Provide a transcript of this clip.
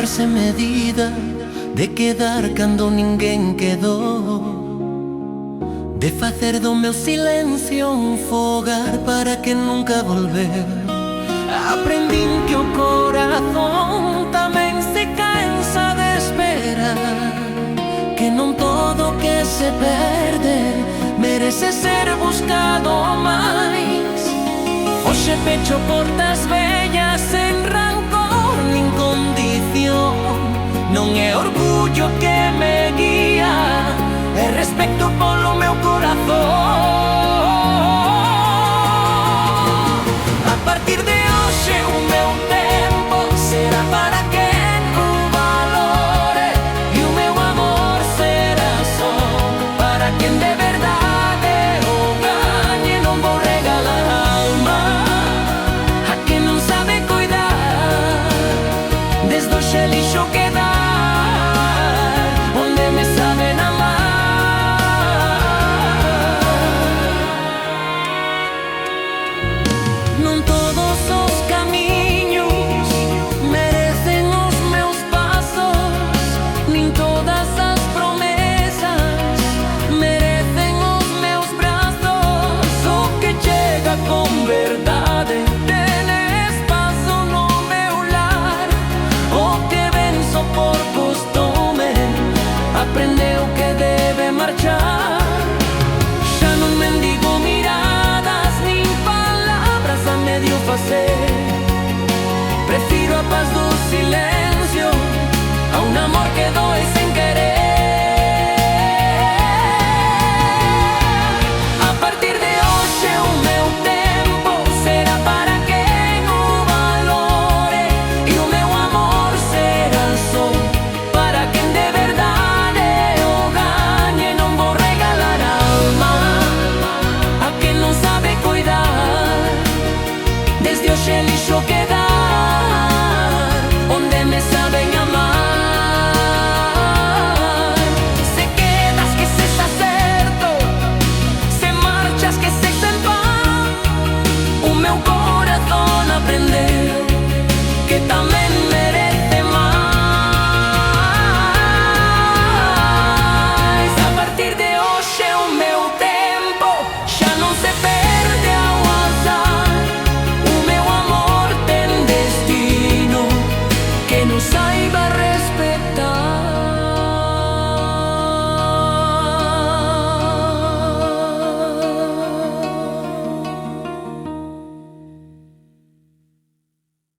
darse medida, de quedar cando ninguén quedou, de facer do meu silencio un fogar para que nunca volver. Aprendín que o corazón tamén se cansa de esperar, que non todo o que se perde merece ser buscado máis. Hoxe pecho portas vellas sen rancor nin condición. Non é orgullo que me guía, é respecto polo meu corazón. A partir de hoxe o meu tempo será para quen o valore, e o meu amor será só para quen de verdade o gañe. Non vou regalar alma a quen non sabe coidar, desde o xelixo que dá onde me saben amar. Non todos os camiños merecen os meus pasos, nin todas as promesas merecen os meus brazos. O que chega con verdade ten espazo no meu lar, o que venzo por costume aprendeu que debe marchar. Xa non mendigo miradas nin palabras a medio facer, prefiro a paz do silencio